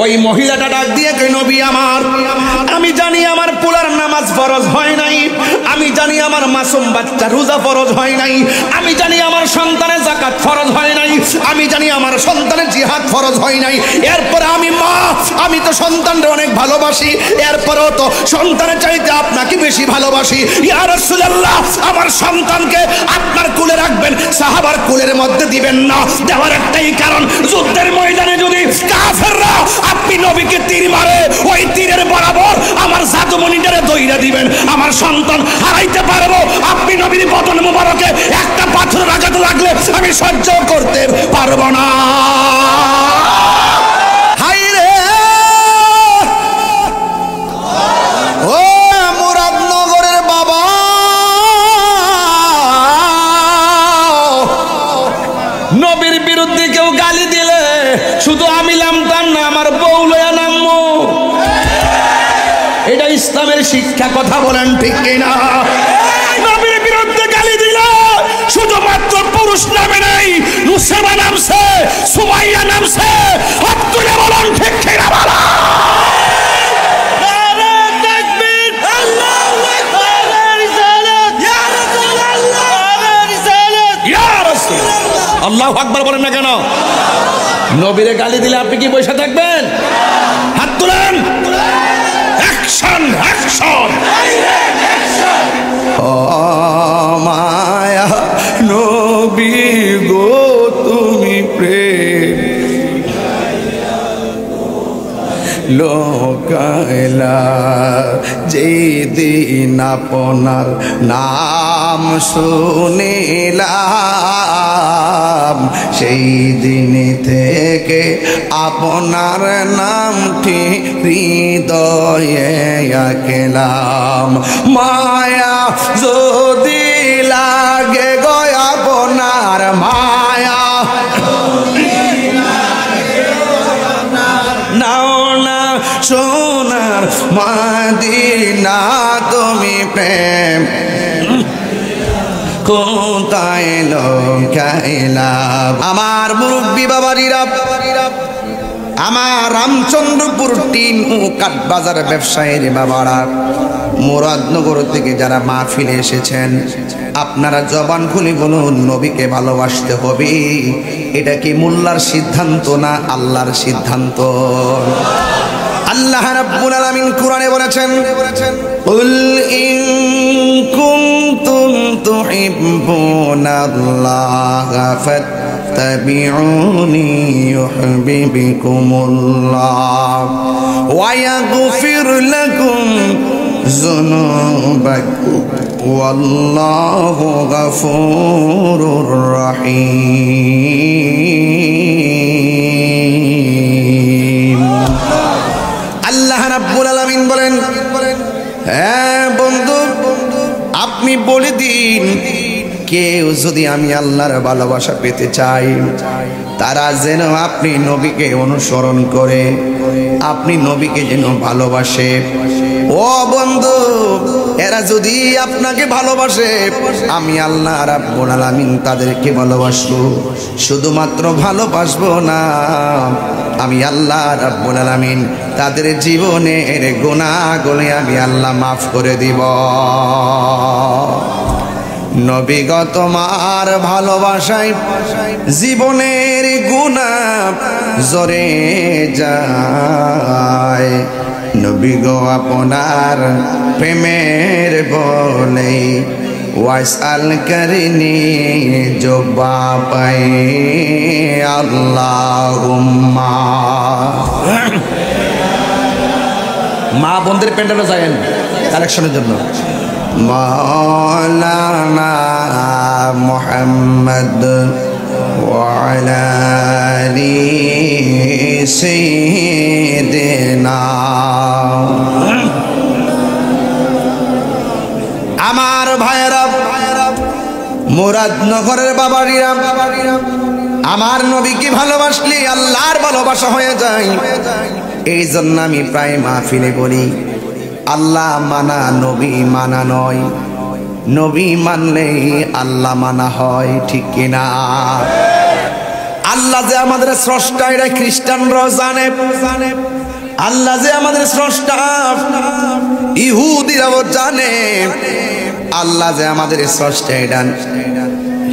ওই মহিলাটা ডাক দিয়ে কই, নবী আমার, আমি জানি আমার পোলার নামাজ ফরজ হয় নাই, আমি জানি আমার মাসুম বাচ্চা রোজা ফরজ হয় নাই, আমি জানি আমার সন্তানের যাকাত ফরজ হয় নাই, আমি জানি আমার সন্তানের জিহাদ ফরজ হয় নাই। এরপরে আমি মা, আমি তো সন্তানকে অনেক ভালোবাসি, এরপরেও তো সন্তানের চাইতে আপনাকে বেশি ভালোবাসি। ইয়া রাসূলুল্লাহ, আমার সন্তানকে আপনার কোলে রাখবেন, সাহাবার কোলের মধ্যে দিবেন না। দেওয়ার একটাই কারণ, যুদ্ধের ময়দানে যদি কাফেররা আপনি নবীকে তীর মারে, ওই তীরের বরাবর আমার জাদুমণিটারে দইরা দিবেন, আমার সন্তান হারাইতে পারবো। আপনি নবীর বদন মুবারকে একটা পাথর আঘাত লাগলে আমি সহ্য করতে পারবো না। হাই রে, ও মুরাদনগরের বাবা, নবীর বিরুদ্ধে কেউ গালি দিলে শুধু আমি নামতাম না, আমার বউ লয়া নামবো। এটা ইসলামের শিক্ষা, কথা বলেন ঠিক কিনা? নবীর বিরুদ্ধে গালি দিলে শুধুমাত্র পুরুষ নামে নাই, নুসেবা নামছে, সুমাইয়া নামছে, হাত তুলে বলেন ঠিক কিনা? বলা আল্লাহু আকবার বলেন না কেন? নবীরে গালি দিলে আপনি কি বসে থাকবেন? হাত তুলেন, অ্যাকশন অ্যাকশন। ও মায়া নবী গো, তুমি প্রেম লোকাইলা, যেদিন আপনার নাম শুনিলাম, সেই দিন থেকে আপনার নামটি হৃদয়ে আঁকলাম। মায়া যদি লাগে গো আপনার, মায়া সোনার মদিনা, তুমি প্রেম কোথায় লুকাইলা? আমার মুরব্বী বাবারিরা, আমার রামচন্দ্রপুর টিন ও কাঠবাজার ব্যবসায়ীর বাবারা, মুরাদনগর থেকে যারা মাহফিলে এসেছেন, আপনারা জবান খুলে বলুন, নবীকে ভালোবাসতে হবে। এটা কি মোল্লার সিদ্ধান্ত না আল্লাহর সিদ্ধান্ত? আল্লাহ রাব্বুল আলামিন কোরআনে বলেছেন, কুল ইন কুনতুম তুহিব্বুনাল্লাহ ফাত্তাবিউনি ইউহিব্বুকুমুল্লাহ ওয়া ইয়াগফির লাকুম যুনুবাকুম ওয়াল্লাহু গফুরুর রহিম। আল্লাহ রাব্বুল আলামিন বলেন, হ্যাঁ বন্ধু, আপনি বলে দিন, কেউ যদি আমি আল্লাহর ভালোবাসা পেতে চাই, তারা যেন আপনি নবীকে অনুসরণ করে, আপনি নবীকে যেন ভালোবাসে। ও বন্ধু, এরা যদি আপনাকে ভালোবাসে, আমি আল্লাহ রাব্বুল আলামিন তাদেরকে ভালোবাসবো। শুধুমাত্র ভালোবাসবো না, আমি আল্লাহ রাব্বুল আলামিন তাদের জীবনের গুনাহগুলো আমি আল্লাহ মাফ করে দিব। নবীগো তোমার ভালোবাসায় জীবনের গুনাহ ঝরে যায়, নবীগো আপনার প্রেমের বলে ওয়াসাল করিনি জবা পাই আল্লাহুম্মা। মা বোনদের প্যান্ডেলে যায়েন কালেকশনের জন্য। মাওলানা মুহাম্মদ ওয়া আলা আলি সাইয়্যিদিনা। আমার ভাইয়েরা, মুরাদনগরের বাবারিরা, আমার নবীকে ভালোবাসলে আল্লাহর ভালোবাসা হয়ে যায়। এই জন্য আমি প্রায় মাহফিলে বলি, আল্লাহ মানা নবী মানা নয়, নবী মানলে আল্লাহ মানা হয়, ঠিক কিনা? আল্লাহ যে আমাদের স্রষ্টা এটা খ্রিস্টানরাও জানে। আল্লাহ যে আমাদের স্রষ্টা ইহুদিরাও জানে। আল্লাহ যে আমাদের স্রষ্টা এটা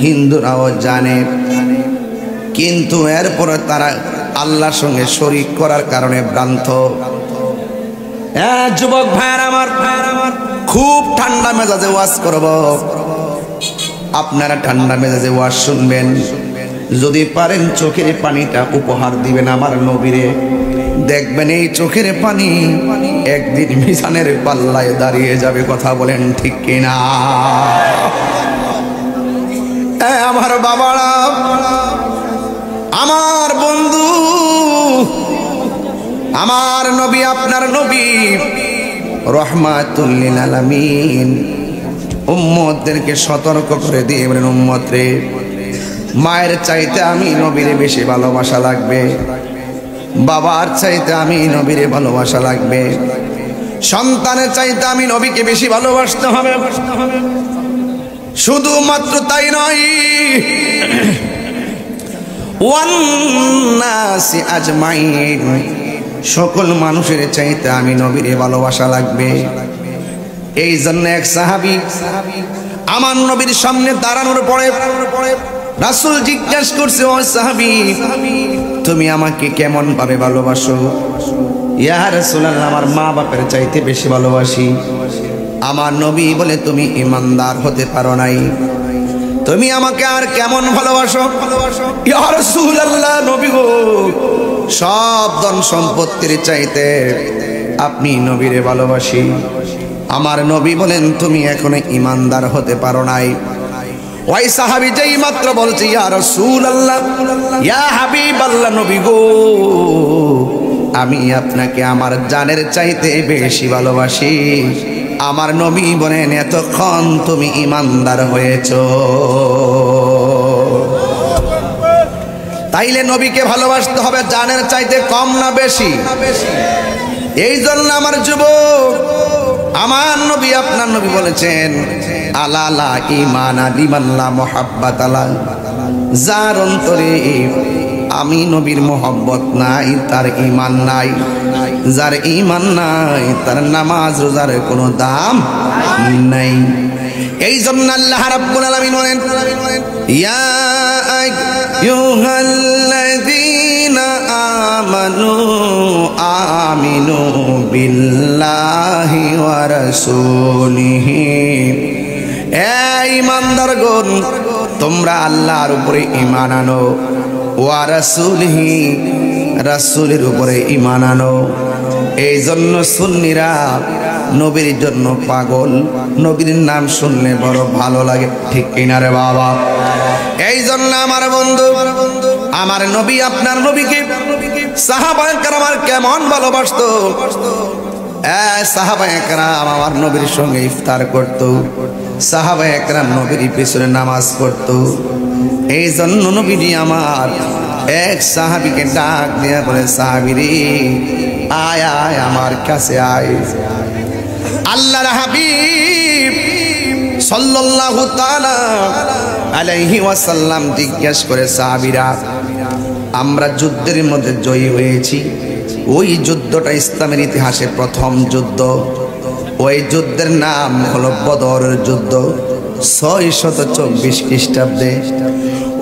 হিন্দুরাও জানে। কিন্তু এরপরে তারা আল্লাহর সঙ্গে শরীক করার কারণে ভ্রান্ত। যুবক ভাইয়ের আমার, খুব ঠান্ডা মেজাজে ওয়াজ করব, আপনারা ঠান্ডা মেজাজে ওয়াজ শুনবেন। যদি পারেন চোখের পানিটা উপহার দিবেন আমার নবীরে। দেখবেন এই চোখের পানি একদিন মিজানের পাল্লায় দাঁড়িয়ে যাবে। কথা বলেন ঠিক কিনা? আমার বাবারা, আমার বন্ধু, আমার নবী, আপনার নবী রহমাতুল লিল আলামিন উম্মতদেরকে সতর্ক করে দিয়ে বলেন, উম্মত রে, মায়ের চাইতে আমি নবীরে বেশি ভালোবাসা লাগবে, বাবার চাইতে আমি নবীরে ভালোবাসা লাগবে, সন্তানের চাইতে আমি নবীকে বেশি ভালোবাসতে হবে। শুধুমাত্র তাই নয়, ওয়ান্নাসি আজমাইন, সকল মানুষের চাইতে আমি নবীরে ভালোবাসা লাগবে। এই জন্য এক সাহাবী আমার নবীর সামনে দাঁড়ানোর পরে রাসূল জিজ্ঞাসা করছে, ও সাহাবী, তুমি আমাকে কেমন ভাবে ভালোবাসো? ইয়া রাসূলুল্লাহ, আমার মা বাপের চাইতে বেশি ভালোবাসি। আমার নবী বলে, তুমি ঈমানদার হতে পারো নাই, তুমি আমাকে আর কেমন ভালোবাসো? ইয়া রাসূলুল্লাহ, নবী গো, সব ধন সম্পত্তির চাইতে আপনি নবীরে ভালোবাসি। আমার নবী বলেন, তুমি এখনো ঈমানদার হতে পারো নাই। ওই সাহাবী যেই মাত্র বলছে, ইয়া রাসূলুল্লাহ, ইয়া হাবিবাল্লাহ, নবী গো, আমি আপনাকে আমার জানের চাইতে বেশি ভালোবাসি। আমার নবী বলেন, এতক্ষণ তুমি ঈমানদার হয়েছো। তাইলে নবীকে ভালোবাসতে হবে জানের চাইতে কম না বেশি? এই জন্য আমার যুবক, আমার নবী, আপনার নবী বলেছেন, আলা লা ঈমানা লিমান লা মুহাব্বাতা লা, যার অন্তরে আমি নবীর মোহব্বত নাই তার ঈমান নাই, যার ঈমান নাই তার নামাজ রোজার কোনো দাম নাই। এই জন্য আল্লাহ রাব্বুল আলামিন বলেন, ইয়া আইয়ুহাল্লাযীনা আমানু আমিনু বিল্লাহি ওয়া রাসূলিহি, এই ঈমানদারগণ, তোমরা আল্লাহর উপরে ঈমান আনো, ওয়া রাসূলিহি, রাসূলের উপরে ঈমান আনো। এই জন্য সুন্নিরা নবীর জন্য পাগল, নবীর নাম শুনলে বড় ভালো লাগে, ঠিক কিনা রে বাবা? এই জন্য আমার বন্ধু, আমার নবী, আপনার নবীকে সাহাবায়ে কেরাম কেমন ভালোবাসতো। সাহাবায়ে কেরাম আমার নবীর সঙ্গে ইফতার করত, সাহাবায়ে কেরাম নবীর পিছনে নামাজ পড়তো। এই জন্য নবীজি আমার এক সাহাবীকে ডাক দিয়ে বলে, সাহাবী রে, আয় আয় আমার কাছে আয়। আল্লাহর হাবিব সাল্লাল্লাহু তাআলা আলাইহি ওয়াসাল্লাম জিজ্ঞেস করে, সাহাবীরা, আমরা যুদ্ধের মধ্যে জয়ী হয়েছি, ওই যুদ্ধটা ইসলামের ইতিহাসে প্রথম যুদ্ধ। ওই যুদ্ধের নাম হলো বদরের যুদ্ধ, 624 খ্রিস্টাব্দে।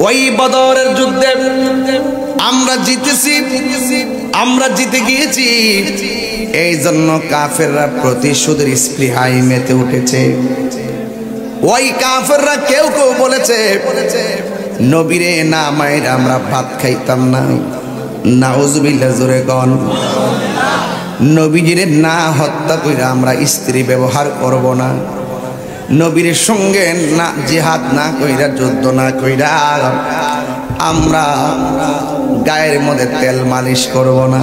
ওই বদরের যুদ্ধে আমরা জিতেছি, আমরা জিতে গিয়েছি। এই জন্য কাফেররা প্রতিশোধের স্পৃহায় মেতে উঠেছে। ওই কাফেররা কেউ কেউ বলেছে, নবীরে না মায়ের আমরা ভাত খাইতাম না। নাউজুবিল্লাহ, জোরে গন। নবীজিরে না হত্যা কইরা আমরা স্ত্রী ব্যবহার করব না। নবীর সঙ্গে না জিহাদ না কইরা, যুদ্ধ না কইরা আমরা গায়ের মধ্যে তেল মালিশ করব না।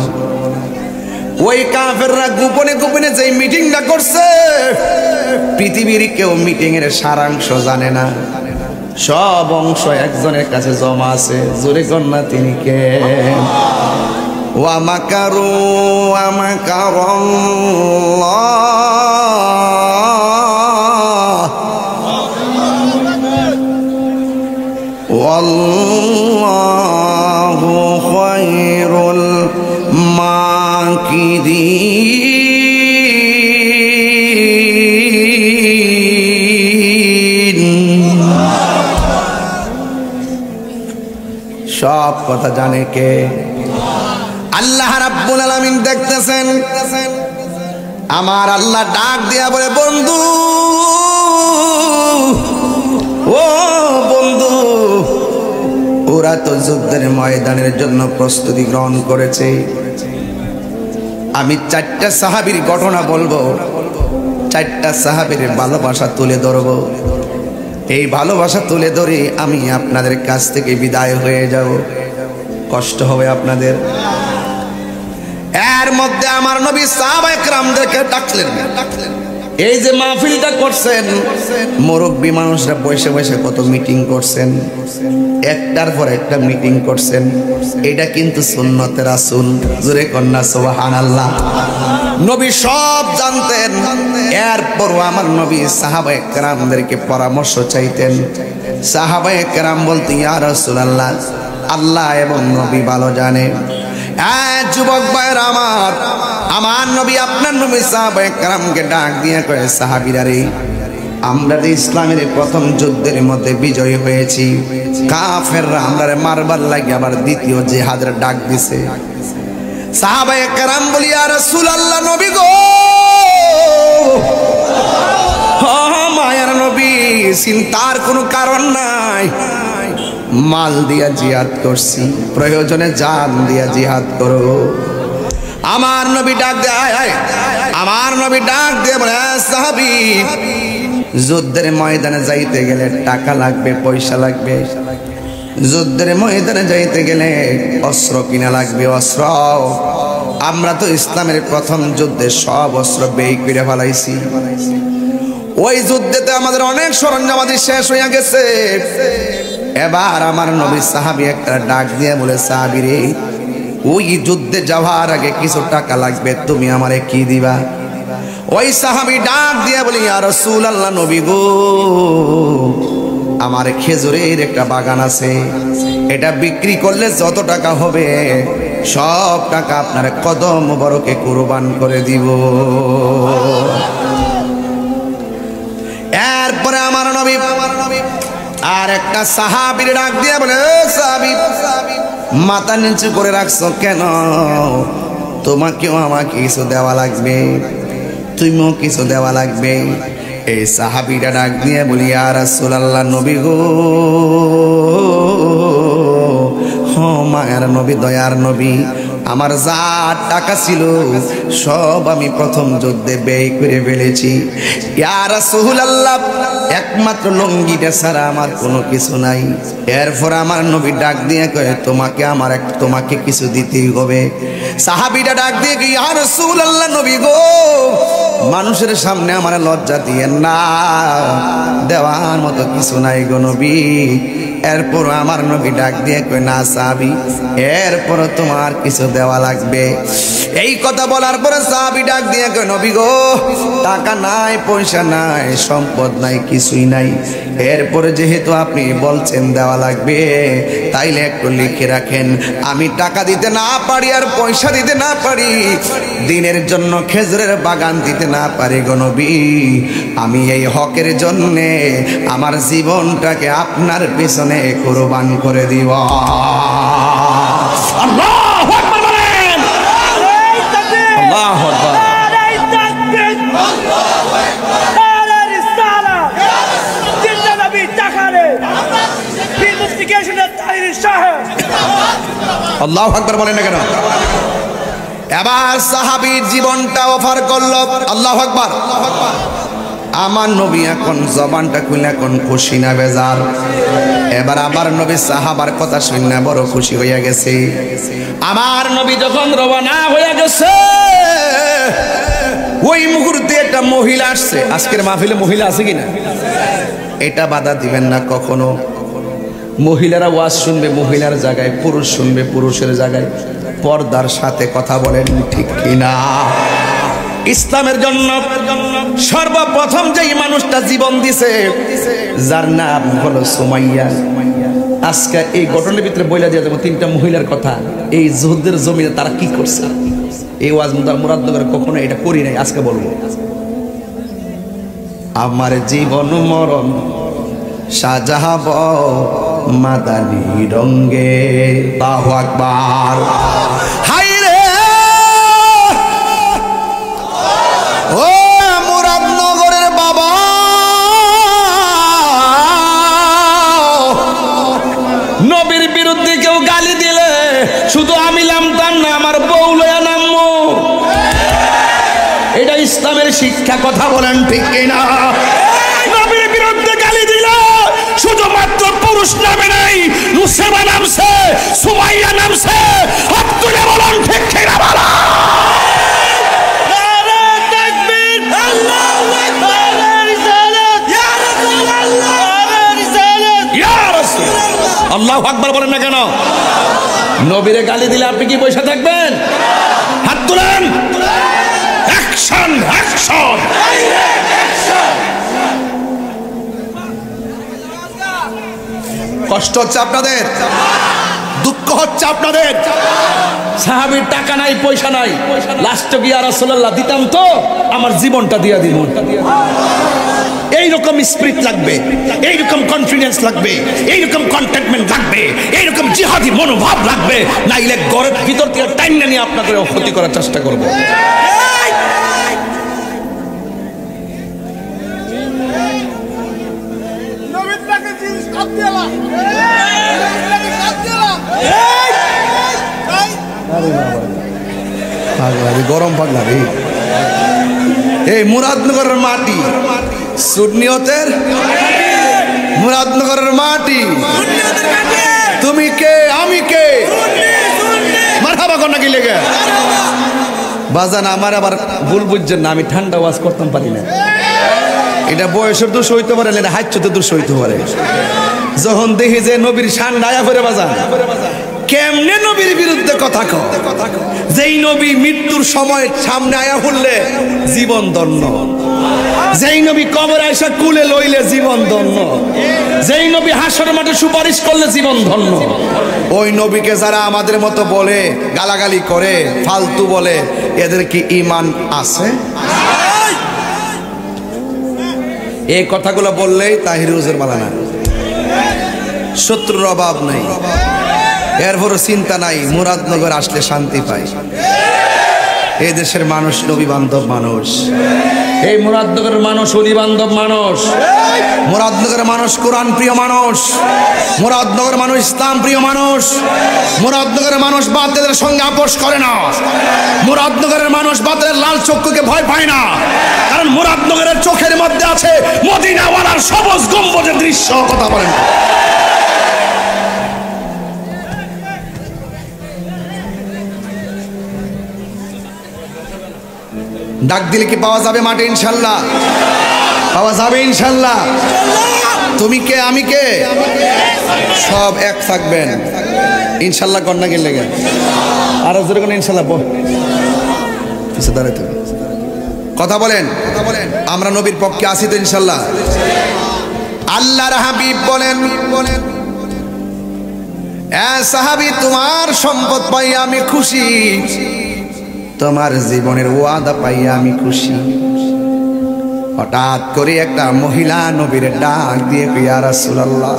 ওই কাফেররা গোপনে গোপনে যে মিটিংটা করছে, পৃথিবীর কেউ মিটিং এর সারাংশ জানে না। সব অংশ একজনের কাছে জমা আছে, জোরে কন্যা, তিনি কে? ওয়া মাকারু ওয়া মাকারাল্লাহ ওয়াল্লাহু সাবিরিন। সব কথা জানে কে? আল্লাহ রাব্বুল আলামিন দেখতেছেন। আমার আল্লাহ ডাক দিয়া বলে, বন্ধু, ও বন্ধু, ওরা তো যুদ্ধের ময়দানের জন্য প্রস্তুতি গ্রহণ করেছে। আমি 4টা সাহাবীর ঘটনা বলবো, 4টা সাহাবীর ভালোবাসা তুলে ধরবো। এই ভালোবাসা তুলে ধরে আমি আপনাদের কাছ থেকে বিদায় হয়ে যাব। কষ্ট হবে আপনাদের। এর মধ্যে আমার নবী সাহাবায়ে কেরামদেরকে ডাকলেন। এই যে মাহফিলটা করছেন, মুরব্বী মানুষরা বসে বসে কত মিটিং করছেন, একটার পর একটা মিটিং করছেন। এটা কিন্তু সুন্নতে রাসূল। জোরে কন্যা সুবহানাল্লাহ। নবী সব জানতেন, এরপরও আমার নবী সাহাবায়ে কেরামদেরকে পরামর্শ চাইতেন। সাহাবায়ে কেরাম বলতেন, ইয়া রাসূলুল্লাহ, আল্লাহ এবং নবী ভালো জানে। যুবক ভাইয়ের আমার নবী, আপনার নবী সাহাবায়ে কেরামকে ডাক দিয়ে কয়ে, সাহাবীরা রে, আমরা যে ইসলামের প্রথম যুদ্ধের মধ্যে বিজয়ী হয়েছি, কাফেররা আমরারে মারবার লাগে আবার দ্বিতীয় জিহাদের ডাক দিছে। সাহাবায়ে কেরাম বলি, ইয়া রাসূলুল্লাহ, নবী গো, মায়ার নবী, চিন্তার কোনো কারণ নাই। মাল দিয়া জিহাদ করছি, প্রয়োজনে জান দিয়া জিহাদ করো। আমার নবী ডাক দেয়, আমার নবী ডাক দিয়ে বলে, সাহাবী, যুদ্ধের ময়দানে যাইতে গেলে টাকা লাগবে, পয়সা লাগবে। যুদ্ধের ময়দানে যাইতে গেলে অস্ত্র কিনা লাগবে, অস্ত্র। আমরা তো ইসলামের প্রথম যুদ্ধে সব অস্ত্র ব্যয় করে ফেলাইছি। ওই যুদ্ধেতে আমাদের অনেক সরঞ্জামাদি শেষ হয়ে গেছে। এবার আমার নবী সাহাবী একটা ডাক দিয়ে বলে, সাহাবী রে, ওই যুদ্ধে যাওয়ার আগে কিছু টাকা লাগবে, তুমি আমারে কি দিবা? ওই সাহাবী ডাক দিয়ে বলি, ইয়া রাসূলুল্লাহ, নবী গো, আমার খেজুরের একটা বাগান আছে, এটা বিক্রি করলে যত টাকা হবে সব টাকা আপনার কদম মোবারকে কুরবান করে দিব। এরপরে আমার নবী আর একটা সাহাবীর ডাক দিয়ে বলে, সাহাবী, মাথা নিচু করে রাখছো কেন? তোমাকেও আমাকে কিছু দেওয়া লাগবে, তুমিও কিছু দেওয়া লাগবে। এই সাহাবীরা ডাক দিয়ে বলি, ইয়া রাসূলুল্লাহ, নবী গো, মায়ার নবী, দয়ার নবী, আমার যা টাকা ছিল সব আমি প্রথম যুদ্ধে ব্যয় করে ফেলেছি। ইয়া রাসূলুল্লাহ, একমাত্র লুঙ্গিটা ছাড়া আমার কোনো কিছু নাই। এরপর আমার নবী ডাক দিয়ে কয়ে, তোমাকে কিছু দিতেই হবে। সাহাবীটা ডাক দিয়ে, ইয়া রাসূলুল্লাহ, নবী গো, মানুষের সামনে আমার লজ্জা দিয়েন না, দেওয়ার মতো কিছু নাই গো নবী। এরপর আমার নবী ডাক দিয়ে কই, না সাহাবী, এরপর তোমার কিছু দেওয়া লাগবে। এই কথা বলার পরে সাহাবী ডাক দিয়ে কই, নবী গো, টাকা নাই, পয়সা নাই, সম্পদ নাই, কিছুই নাই। এরপরে যেহেতু আপনি বলছেন দেওয়া লাগবে, তাইলে একটু লিখে রাখেন, আমি টাকা দিতে না পারি আর পয়সা দিতে না পারি, দিনের জন্য খেজুরের বাগান দিতে না পারি গো নবী, আমি এই হকের জন্যে আমার জীবনটাকে আপনার পেছনে কুরবান করে দিব। আল্লাহু আকবার বলেন। আল্লাহু আকবার। আল্লাহু আকবার বলেন না কেন? এবার সাহাবীর জীবনটা অফার করলো। আল্লাহু আকবার। আমার নবী এখন জবানটা খুলে এখন খুশি না বেজার? এবার আমার নবী সাহাবার কথা শুনে বড় খুশি হইয়া গেছে। আমার নবী যখন রওনা হইয়া গেছে, ওই মুহূর্তে একটা মহিলা আসছে। আজকের মাহফিলে মহিলা আছে কিনা এটা বাধা দিবেন না কখনো। মহিলারা ওয়াজ শুনবে মহিলার জায়গায়, পুরুষ শুনবে পুরুষের জায়গায়, পর্দার সাথে কথা বলেন ঠিক কিনা? ইসলামের জন্য সর্বপ্রথম যেই মানুষটা জীবন দিছে, যার নাম হলো সুমাইয়া। আজকে এই ঘটনার ভিতরে বইলা দিয়ে যাবো তিনটা মহিলার কথা, এই যুদ্ধের জমিনে তারা কি করছে। এই ওয়াজ মুরাদনগর কখনো এটা করি নাই, আজকে বলবো। আমার জীবন মরণ সাজাব মাদানী রঙ্গে, আল্লাহু আকবার। হাই রে ও মুরাদনগরের বাবা, নবীর বিরুদ্ধে কেউ গালি দিলে শুধু আমি নামতাম না, আমার বউ লয়া নামবো। এটা ইসলামের শিক্ষা, কথা বলেন ঠিক কিনা? নবীর বিরুদ্ধে গালি দিলে শুধুমাত্র পুরুষ নামে নাই, মুসলমান নামছে, সুমাইয়া নামছে, আব্দুল্লাহ বলেন ঠিক কিনা? বলা আল্লাহু আকবার বলেন না কেন? নবীরে গালি দিলে আপনি কি বসে থাকবেন? হাত তুলেন, অ্যাকশন অ্যাকশন। কষ্ট হচ্ছে আপনাদের, দুঃখ হচ্ছে আপনাদের। সাহাবীর টাকা নাই, পয়সা নাই, লাস্টে গিয়া রাসূলুল্লাহ দিতাম তো আমার জীবনটা দিয়া দিব। এইরকম স্পিরিট লাগবে, এইরকম কনফিডেন্স লাগবে, এইরকম কন্টেন্টমেন্ট লাগবে, এইরকম জিহাদি মনোভাব লাগবে, নাইলে ঘরের ভিতর থেকে টাইম নিয়ে আপনাদের ক্ষতি করার চেষ্টা করব। গরম পাগলারি এই মুরাদনগরের মাটি, সুন্নিয়তের মুরাদনগরের মাটি। তুমি কে আমি কে? মারহাবা কোন নাকি লেগে বাজান। আমার আবার ভুল বুঝছেন না, আমি ঠান্ডা ওয়াজ করতাম পারি না। এটা বয়সের দোষ হইতে পারে না, এটা হাইচ্ছতে দোষ হইতে পারে। যখন দেখি যে নবীর শান ডায়া ফেরে বাজান, কেমনে নবীর বিরুদ্ধে কথা কও? যেই নবী মৃত্যুর সময় সামনে আয়া হলে জীবন ধন্য, যেই নবী কবরে আইসা কুলে লইলে জীবন ধন্য, যেই নবী হাসর মাঠে সুপারিশ করলে জীবন ধন্য, ওই নবীকে যারা আমাদের মতো বলে, গালাগালি করে, ফালতু বলে, এদের কি ঈমান আছে? এই কথাগুলো বললেই তাহির হুজুর মালানা, শত্রুর অভাব নাই, এরপরও চিন্তা নাই, মুরাদনগর আসলে শান্তি পাই। এই দেশের মানুষ নবী বান্ধব মানুষ, এই মুরাদনগরের মানুষ অলি বান্ধব মানুষ, মুরাদনগরের মানুষ কোরআন প্রিয় মানুষ, মুরাদনগরের মানুষ ইসলাম প্রিয় মানুষ, মুরাদনগরের মানুষ বাতিলের সঙ্গে আপোষ করে না, মুরাদনগরের মানুষ বাতিলের লাল চক্ষুকে ভয় পায় না, কারণ মুরাদনগরের চোখের মধ্যে আছে মদিনাওয়ালার সবুজ গম্বুজের দৃশ্য। কথা বলেন, ডাক দিলে কি পাওয়া যাবে মাঠে? ইনশাল্লাহ পাওয়া যাবে, ইনশাল্লাহ। তুমি কে আমি কে সব এক থাকবেন ইনশাল্লাহ। কন্যা গেলে গে আরো জোরে কোন ইনশাল্লাহ পিছু দাঁড়াইতে কথা বলেন, আমরা নবীর পক্ষে আছি তো ইনশাল্লাহ। আল্লাহর হাবিব বলেন, এ সাহাবী, তোমার সম্পদ পাই আমি খুশি, তোমার জীবনের ওয়াদা পাইয়া আমি খুশি। হঠাৎ করে একটা মহিলা নবীর ডাক দিয়ে ইয়া রাসূলুল্লাহ,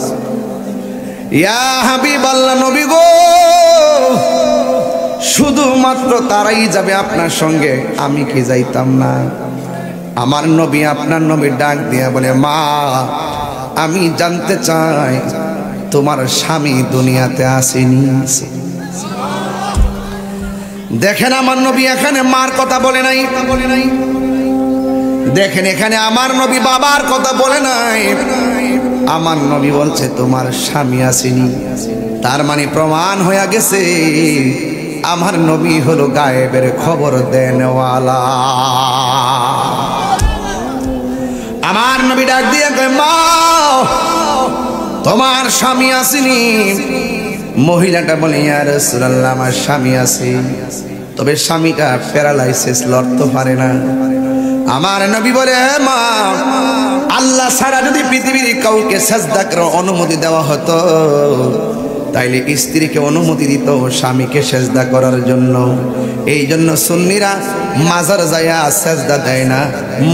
ইয়া হাবিবাল্লাহ, নবী গো, শুধুমাত্র তারাই যাবে আপনার সঙ্গে, আমি কি যাইতাম না? আমার নবী আপনার নবীর ডাক দিয়ে বলে, মা, আমি জানতে চাই তোমার স্বামী দুনিয়াতে আসেনি? দেখেন আমার নবী এখানে মার কথা বলে নাই, দেখেন এখানে আমার নবী বাবার কথা বলে নাই, আমার নবী বলছে তোমার স্বামী আসেনি। তার মানে প্রমাণ হয়ে গেছে আমার নবী হলো গায়েবের খবর দেনওয়ালা। আমার নবী ডাক দিয়ে কয়, মা, তোমার স্বামী আসেনি? মহিলাটা বলে, ইয়া রাসূলুল্লাহ, আমার স্বামী আছে, তবে স্বামীটা প্যারালাইসিস, লড়তে পারে না। আমার নবী বলে, মা, আল্লাহ ছাড়া যদি পৃথিবীর কাউকে সাজদা করার অনুমতি দেওয়া হতো, তাইলে স্ত্রীকে অনুমতি দিত স্বামীকে সেজদা করার জন্য। এই জন্য সুন্নিরা মাজার যায়া সেজদা দেয় না,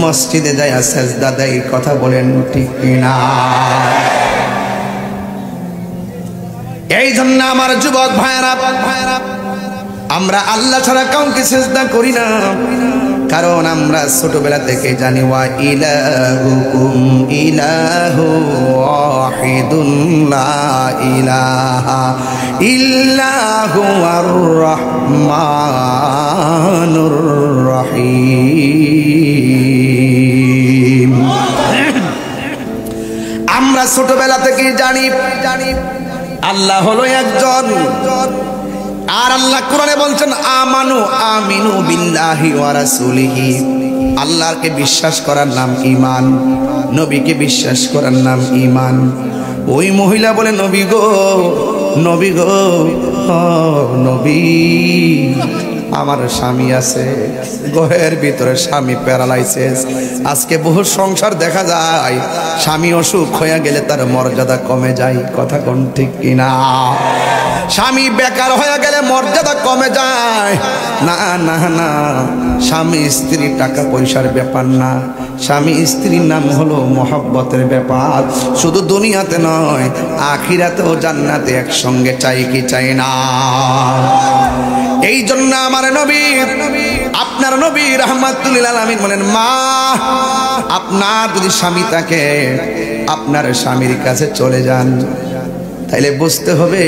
মসজিদে যায়া সেজদা দেয়। কথা বলেন ঠিক কিনা? এই জন্য আমার যুবক ভাইরা, আমরা আল্লাহ ছাড়া কাউকে সিজদা করি না, কারণ আমরা ছোটবেলা থেকে জানি ওয়া ইলাহুকুম ইলাহু ওয়াহিদুন লা ইলাহা ইল্লাহু আর রহমানুর রহিম। আমরা ছোটবেলা থেকে জানি আল্লাহ হলো একজন। আর আল্লাহ কোরআনে বলছেন আমিনু বিল্লাহি ওয়া রাসূলিহি। আল্লাহকে বিশ্বাস করার নাম ঈমান, নবীকে বিশ্বাস করার নাম ঈমান। ওই মহিলা বলে নবী গো, নবী গো, নবী আমার স্বামী আছে, ঘরের ভিতরে স্বামী প্যারালাইসিস। আজকে বহু সংসার দেখা যায় স্বামী অসুখ হয়ে গেলে তার মর্যাদা কমে যায়। কথা কোন ঠিক কিনা? স্বামী বেকার হয়ে গেলে মর্যাদা কমে যায়। না না না, স্বামী স্ত্রী টাকা পয়সার ব্যাপার না, স্বামী স্ত্রীর নাম হলো মহব্বতের ব্যাপার। শুধু দুনিয়াতে নয়, আখিরাতেও জান্নাতে একসঙ্গে চাই কি চাই না? এই জন্য আমার নবী, আপনার নবী রাহমাতুল লিল আলামিন বলেন, মা আপনার যদি স্বামী থাকে আপনার স্বামীর কাছে চলে যান। তাইলে বুঝতে হবে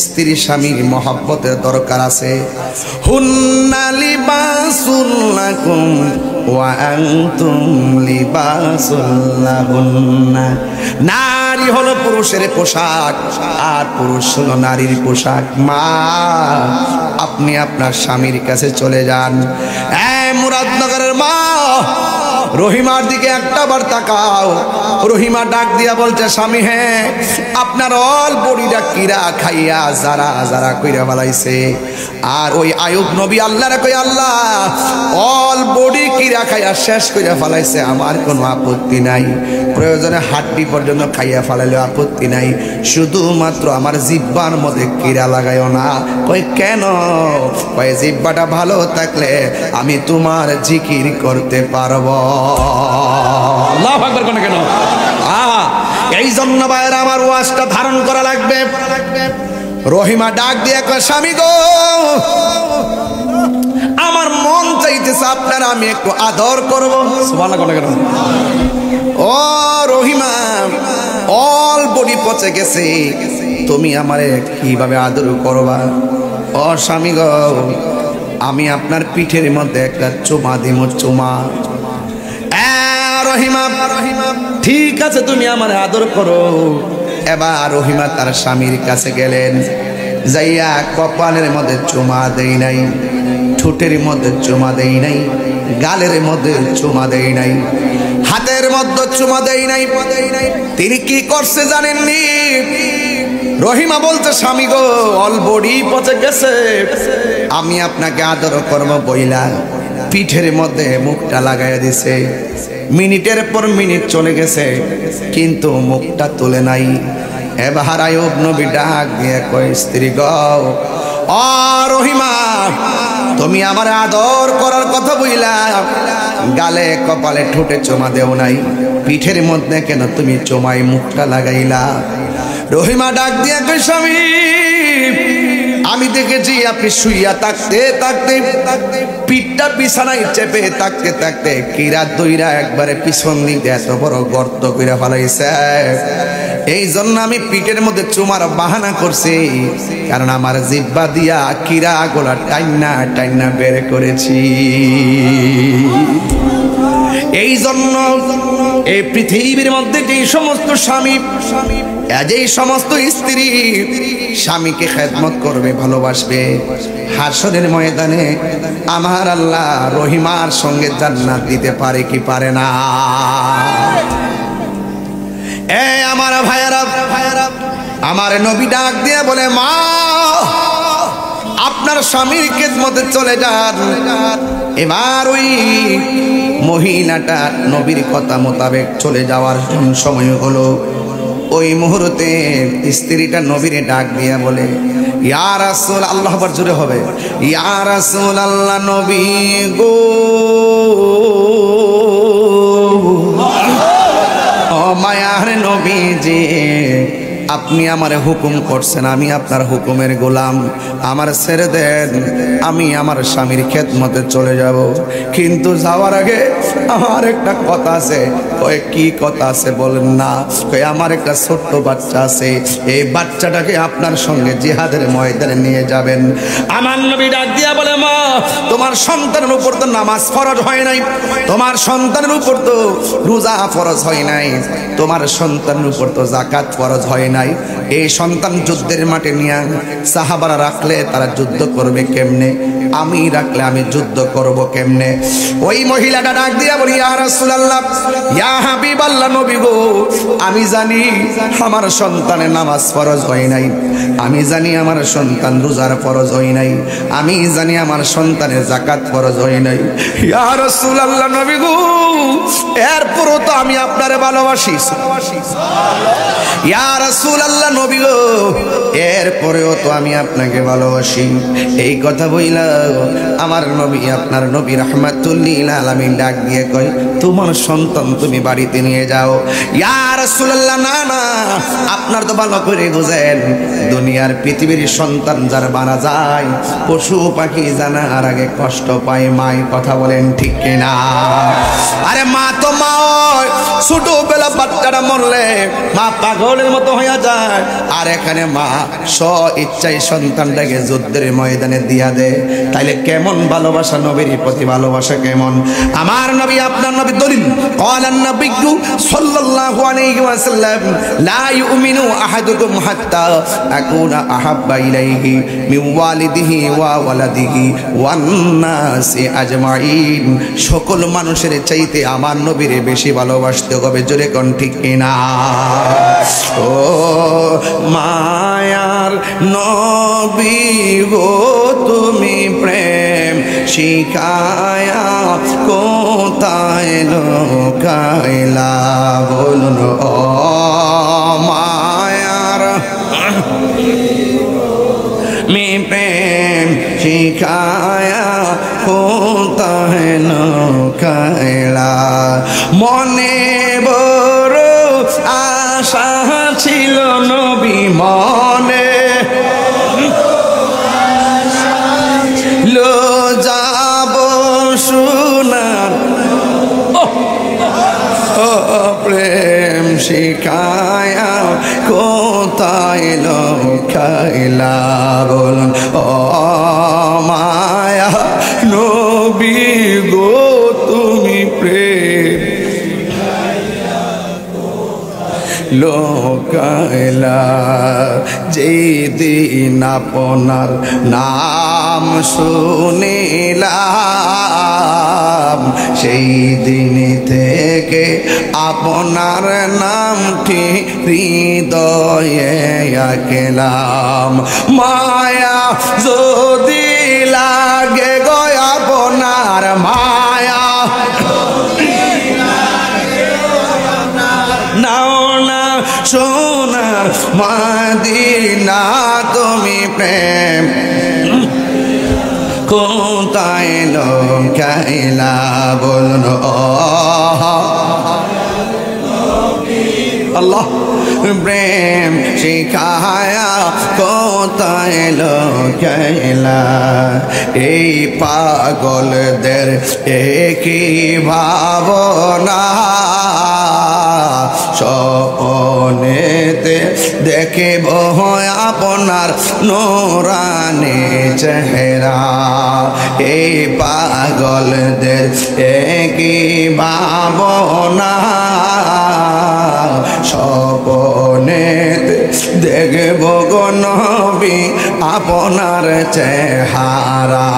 স্ত্রী স্বামীর মহব্বতের দরকার আছে। হুন্না লিবাসুল লাকুম ওয়া আনতুম লিবাসুল লাহুন্না। নারী হলো পুরুষের পোশাক আর পুরুষ হলো নারীর পোশাক। মা আপনি আপনার স্বামীর কাছে চলে যান। মুরাদনগরের মা রহিমার দিকে একটা বার তাকাও। রহিমা ডাক দিয়া বলছে, স্বামী হ্যাঁ, আপনার অল বড়িটা কিরা খাইয়া যারা যারা কইরা বালাইছে। আর ওই আয়ুব নবী আল্লাহরে কই, আল্লাহ অল বডি কিরা খাইয়া শেষ কইরা ফেলাইছে, আমার কোনো আপত্তি নাই, প্রয়োজনে হাড্ডি পর্যন্ত খাইয়া ফেলাইলেও আপত্তি নাই, শুধুমাত্র আমার জিহ্বার মধ্যে কিরা লাগাইও না। কই কেন? কই জিহ্বাটা ভালো থাকলে আমি তোমার জিকির করতে পারবো। আল্লাহু আকবার কোন কেন? এই জন্য ভাইরা আমার ওয়াজটা ধারণ করা লাগবে। রহিমা ডাক দিয়ে কয়, স্বামী গো, আমার মন চাইতেছে আপনারা আমি একটু আদর করব। সুবহানাল্লাহ কোন কেন? ও রহিমা, অল বডি পচে গেছে, তুমি আমারে কিভাবে আদর করবা? ও স্বামী গো, আমি আপনার পিঠের মধ্যে একটা চুমা দিব, চুমা। রহিমা, ঠিক আছে তুমি আমার আদর করো। এবার রহিমা তার স্বামীর কাছে গেলেন, যাইয়া কপালের মধ্যে চুমা দেই নাই, ঠোঁটের মধ্যে চুমা দেই নাই, গালের মধ্যে চুমা দেই নাই, হাতের মধ্যে চুমা দেই নাই। তিনি কি করছে জানেননি? রহিমা বলছে, স্বামী গো, অল বডি পচে গেছে, আমি আপনাকে আদর করবো বইলা পিঠের মধ্যে মুখটা লাগাইয়া দিছে। মিনিটের পর মিনিট চলে গেছে, কিন্তু মুখটা তুলে নাই। এবার আয়ুব নবী ডাক দিয়ে কয়, স্ত্রী গো, ও রহিমা, তুমি আমার আদর করার কথা বইলা গালে কপালে ঠোঁটে চুমা দেও নাই, পিঠের মধ্যে কেন তুমি চুমাই মুখটা লাগাইলা? রহিমা ডাক দিয়ে কয়, স্বামী, আমি দেখেছি আপনি শুইয়া থাকতে থাকতে পিঠটা বিছানায় চেপে থাকতে থাকতে কিরা দইরা একবারে পিছন দিকে এত বড় গর্ত কইরা ফেলাইছে। এই জন্য আমি পিঠের মধ্যে চুমার বাহানা করছি, কারণ আমার জিহ্বা দিয়া কিরা গোলা টাইনা টাইনা বের করেছি। এই জন্য এই পৃথিবীর মধ্যে যে সমস্ত স্বামী, যেই সমস্ত স্ত্রী স্বামীকে খেদমত করবে, ভালোবাসবে, হাসরের ময়দানে আমার আল্লাহ রহিমার সঙ্গে জান্নাত দিতে পারে কি পারে না? আমার ভাইয়ারা, আমার নবী ডাক দিয়ে বলে, মা আপনার স্বামীর খেদমতে চলে যান। এবার ওই মহিলাটা নবীর কথা মোতাবেক চলে যাওয়ার সময় হলো। ওই মুহূর্তে স্ত্রীটা নবীরে ডাক দিয়া বলে, ইয়া রাসূল আল্লাহ, আবার জোরে হবে, ইয়া রাসূল আল্লাহ নবী গো, ও মায়ার নবীজি, আপনি আমার হুকুম করছেন, আমি আপনার হুকুমের গোলাম, আমার ছেড়ে দেন, আমি আমার স্বামীর খেদমতে চলে যাব। কিন্তু যাওয়ার আগে আমার একটা কথা আছে। ওই কি কথা আছে বলেন না? ওই আমার একটা ছোট্ট বাচ্চা আছে, এই বাচ্চাটাকে আপনার সঙ্গে জিহাদের ময়দানে নিয়ে যাবেন। আমার নবী ডাক দিয়া বলে, মা, তোমার সন্তানের উপর তো নামাজ ফরজ হয় নাই, তোমার সন্তানের উপর তো রোজা ফরজ হয় নাই, তোমার সন্তানের উপর তো যাকাত ফরজ হয় নাই। এই সন্তান যুদ্ধের মাঠে নিয়ে সাহাবারা রাখলে তারা যুদ্ধ করবে কেমনে? আমি রাখলে আমি যুদ্ধ করব কেমনে? ওই মহিলাটা ডাক দিয়া বলি, ইয়া রাসূলুল্লাহ, ইয়া হাবিবাল্লাহ নবী গো, আমি জানি আমার সন্তানের নামাজ ফরজ হয় নাই, আমি জানি আমার সন্তান রোজার ফরজ হয় নাই, আমি জানি আমার সন্তানের যাকাত ফরজ হয় নাই। ইয়া রাসূলুল্লাহ নবী গো, এরপরও তো আমি আপনারে ভালোবাসি। ইয়া রাসূলুল্লাহ নবী গো, এরপরেও তো আমি আপনাকে ভালোবাসি। এই কথা বইলা আমার নবী, আপনার নবী রাহমাতুল লিল আলামিন ডাক দিয়ে কয়, তোমার সন্তান তুমি বাড়িতে নিয়ে যাও। ইয়া রাসূলুল্লাহ, না না, আপনার তো ভালো করে বুঝেন, দুনিয়ার পৃথিবীর সন্তান যার বানা যায়, পশু পাখি জানার আগে কষ্ট পায় মায়। কথা বলেন ঠিক কিনা? আরে মা তো মা, ছোটবেলা বাচ্চাটা মরলে মা পাগলের মতো হয়ে যায়, আর এখানে মা স্ব ইচ্ছায় সন্তানটাকে যুদ্ধের ময়দানে দিয়া দেয়। তাইলে কেমন ভালোবাসা, নবীর প্রতি ভালোবাসা কেমন? আমার নবী, আপনার নবী দলিল, ক্বালান নবিয়্যু সাল্লাল্লাহু আলাইহি ওয়াসাল্লাম, লা ইউমিনু আহাদুকুম হাত্তা আকুনা আহাব্বা ইলাইহি মিন ওয়ালিদিহি ওয়া ওয়ালাদিহি ওয়ান নাসি আজমাইন। সকল মানুষের চাইতে আমার নবীরে বেশি ভালোবাসতে হবে। জোরে কোন ঠিক কিনা? ও মায়ার নবী গো, তুমি প্রেম শিখায়া কোথায় লুকাইলা? বলুন ও মায়ার মি প্রেম শিখায়া কোথায় লুকাইলা? মনে বড় আশা ছিল নবী, মনে লো যাব সোনার প্রেম শিখায়া কোথায় লুকাইলা? বলুন ও মায়া নবী গো, তুমি প্রেম লোকাইলা? যেদিন আপনার নাম শুনিলাম, সেই দিন থেকে আপনার নামটি হৃদয়ে আঁকলাম। মায়া যদি লাগে গো আপনার, মায়া নাও না সোনার মদিনা, তুমি প্রেম কোথায় লুকাইলা? বলুন আল্লাহ, প্রেম শিখায়া কোথায় লুকাইলা? এই পাগলদের একই ভাবনা, স্বপ্নেতে দেখিব আপনার নূরানি চেহারা। এই পাগলদের একই ভাবনা, স্বপ্নেতে দেখব গো নবী আপনার চেহারা।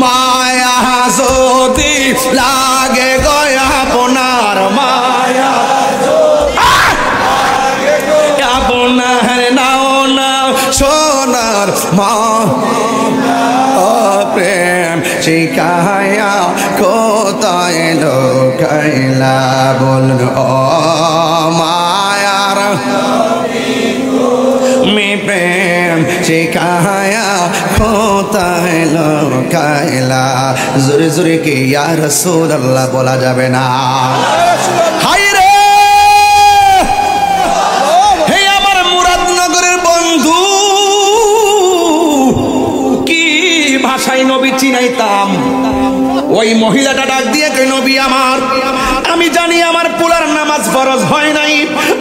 মায়া যদি লাগে গো আপনার, মায়া আপনার নাও না সোনার মা, প্রেম শিখায়া কোথায় লুকাইলা? বলুন ও মায়ার मैं प्रेम सिखाया खोता है लौकायला जोरे जोरे के या रसूल अल्लाह बोला जाबे ना हाय रे हे আমার মুরাদনগরের বন্ধু কি ভাষায় নবী চিনাইতাম ওই মহিলাটা ডাক দিয়ে কই নবী আমার আমি জানি আমার পোলার নামাজ ফরজ হয় নাই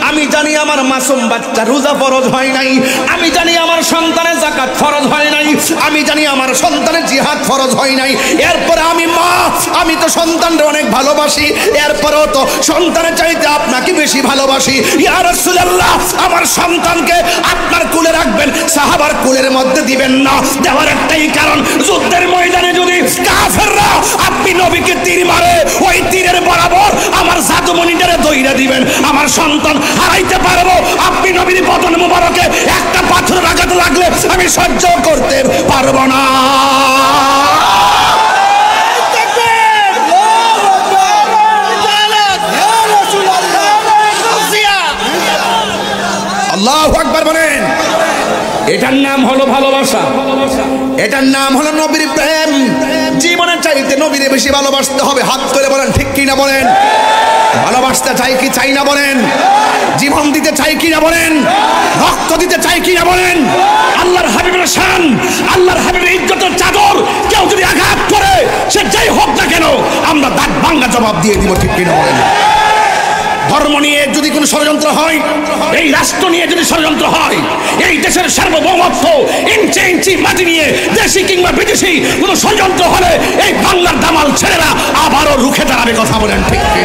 আমি জানি আমার মাসুম বাচ্চা রোজা ফরজ হয় নাই আমি জানি আমার সন্তানের যাকাত ফরজ হয় নাই আমি জানি আমার সন্তানের জিহাদ ফরজ হয় নাই এরপর আমি মা আমি তো সন্তানকে অনেক ভালোবাসি এরপরও তো সন্তানের চাইতে আপনাকে বেশি ভালোবাসি ইয়া রাসূলুল্লাহ আমার সন্তানকে আপনার কোলে রাখবেন সাহাবার কোলের মধ্যে দিবেন না দেওয়ার একটাই কারণ যুদ্ধের ময়দানে যদি কাফেররা আপনি নবীকে তীর মারে ওই তীরের বরাবর আমার জাদুমণিটারে দইরা দিবেন আমার সন্তান হারাইতে পারবো আপনি নবীর বদন মুবারকে একটা পাথর আঘাত লাগলে আমি সহ্য করতে পারবো না আল্লাহু আকবার বলেন এটার নাম হলো ভালোবাসা এটার নাম হলো নবীর প্রেম জীবনের চাইতে নবীরে বেশি ভালোবাসতে হবে হাত করে বলেন ঠিক কি না বলেন ভালোবাসতে চাই কি চাই না বলেন জীবন দিতে চাই কি না বলেন রক্ত দিতে চাই কি না বলেন আল্লাহর হাবিবের শান আল্লাহর হাবিবের ইজ্জতের চাদর কেউ যদি আঘাত করে সে যাই হোক না কেন আমরা দাঁত ভাঙা জবাব দিয়ে দিব ঠিক কি না বলেন ধর্ম নিয়ে যদি কোনো ষড়যন্ত্র হয় এই রাষ্ট্র নিয়ে যদি ষড়যন্ত্র হয় এই দেশের সার্বভৌমত্ব ইঞ্চি ইঞ্চি মাটি নিয়ে দেশি কিংবা বিদেশি কোনো ষড়যন্ত্র হলে এই বাংলার দামাল ছেলেরা আবারও রুখে দাঁড়াবে কথা বলেন ঠিক কি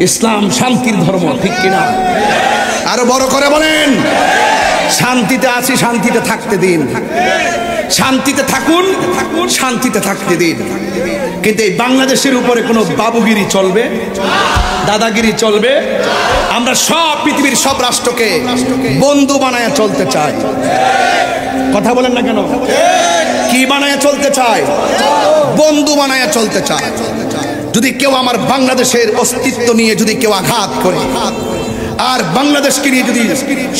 ইসলাম শান্তির ধর্ম ঠিক কিনা আরো বড় করে বলেন শান্তিতে আছি শান্তিতে থাকতে দিন শান্তিতে থাকুন শান্তিতে থাকতে দিন কিন্তু এই বাংলাদেশের উপরে কোনো বাবুগিরি চলবে দাদাগিরি চলবে আমরা সব পৃথিবীর সব রাষ্ট্রকে বন্ধু বানায়া চলতে চাই কথা বলেন না কেন কি বানায়া চলতে চাই বন্ধু বানায়া চলতে চাই যদি কেউ আমার বাংলাদেশের অস্তিত্ব নিয়ে যদি কেউ আঘাত করে আর বাংলাদেশকে নিয়ে যদি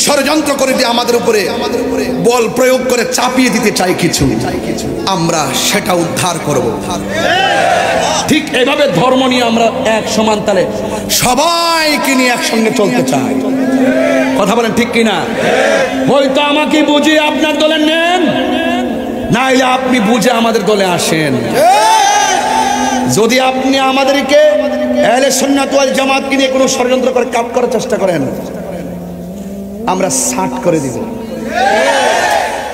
ষড়যন্ত্র করে দিয়ে আমাদের উপরে বল প্রয়োগ করে চাপিয়ে দিতে চাই কিছু আমরা সেটা উদ্ধার করব ঠিক এইভাবে ধর্ম নিয়ে আমরা এক সমান তালে সবাইকে নিয়ে একসঙ্গে চলতে চাই কথা বলেন ঠিক কিনা হয়তো আমাকে বুঝে আপনার দলে নেন নাইলে আপনি বুঝে আমাদের দলে আসেন যদি আপনি আমাদেরকে আহলে সুন্নাত ওয়াল জামাতকে নিয়ে কোনো ষড়যন্ত্র করে কাপ করার চেষ্টা করেন আমরা সাট করে দিব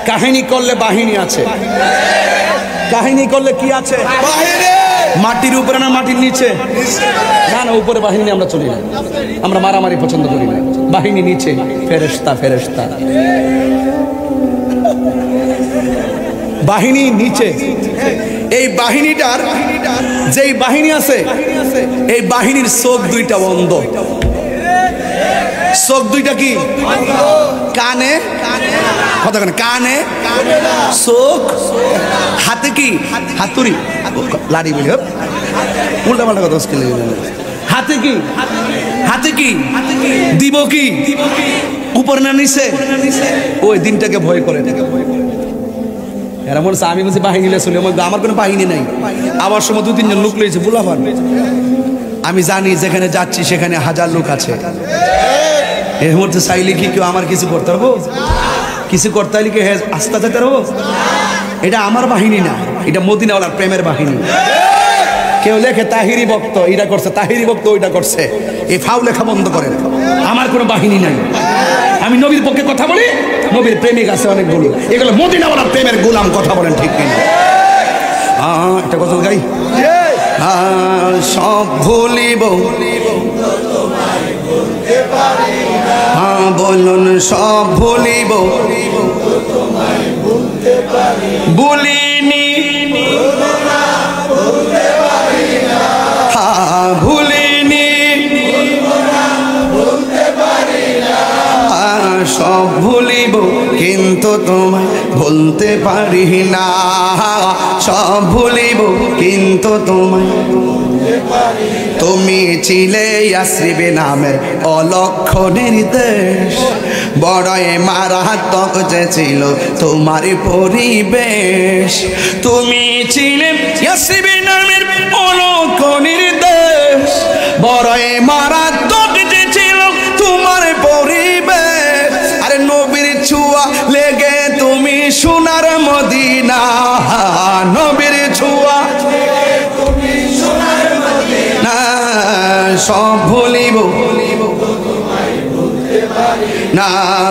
কাহিনী করলে বাহিনী আছে কাহিনী করলে কি আছে বাহিনী মাটির উপরে না মাটির নিচে না না উপরে বাহিনী আমরা চলি না আমরা মারামারি পছন্দ করি না বাহিনী নিচে ফেরেশতা ফেরেশতা বাহিনী নিচে এই বাহিনীটার যেই বাহিনী আছে এই বাহিনীর চোখ দুইটা বন্ধ চোখ দুইটা কি কানে কথা কানে চোখ হাতে কি হাতুড়ি লাড়ি বলি উল্টা পাল্টা কথা হাতে কি হাতে কি দিব কি উপর না নিচে ওই দিনটাকে ভয় করে এরা বলছে আমি বলছি বাহিনী চলে আমার কোনো বাহিনী নাই আবার সময় দু তিনজন লোক লইছে বুলাফান আমি জানি যেখানে যাচ্ছি সেখানে হাজার লোক আছে এর মধ্যে চাইলে কি কেউ আমার কিছু করতে পারবো কিছু করতে হলে কি আস্তে যেতে পারবো এটা আমার বাহিনী না এটা মদিনাওয়ালার প্রেমের বাহিনী কেউ লেখে তাহিরি ভক্ত এটা করছে তাহিরি ভক্ত ওইটা করছে এই ফাউ লেখা বন্ধ করেন আমার কোনো বাহিনী নাই আমি নবীর পক্ষে কথা বলি নবীর প্রেমিক আছে অনেকগুলো এগুলো মদিনাওয়ালার প্রেমের গোলাম কথা বলেন ঠিক কিনা একটা কথা গাই সব ভুলিব বলুন সব ভুলিব ভুলিনি ভুলিনি সব ভুলিব কিন্তু তোমায় ভুলতে পারি না সব ভুলিব কিন্তু তোমায় তুমি ছিলে ইয়াসরিব নামের অলক্ষণের দেশ, বড়ই মারাত্মক যে ছিল তোমার পরিবেশ। তুমি ছিলে ইয়াসরিব নামের অলক্ষণের দেশ, বড়ই মারাত্মক যে ছিল তোমার পরিবেশ। আরে নবীর ছোঁয়া লেগে তুমি সোনার মদিনা, নবীর ছোঁয়া না সব ভুলিব না,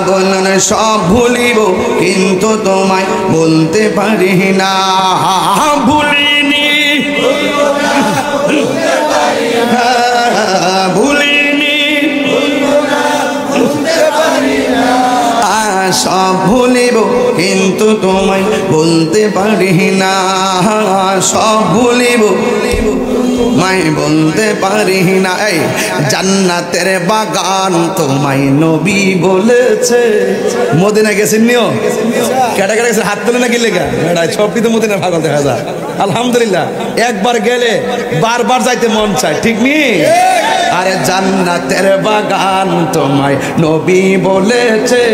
বলুন সব ভুলিব কিন্তু তোমায় বলতে পারি না। ভুলিনি ভুলিনি সব ভুলিব কিন্তু তোমায় বলতে পারি না, সব ভুলিব মাই বলতে পারি না। এই জান্নাতের বাগান তোমায় নবী বলেছে। মদিনা গেছেন নিও কেটা কেটা গেছেন হাত তুলে না গেলে সবটি তো মদিনা ভাগল দেখা যায়। আলহামদুলিল্লাহ একবার গেলে বারবার যাইতে মন চায়, ঠিক নি? আরে জান্নাতের বাগান তোমায় নবী বলেছে,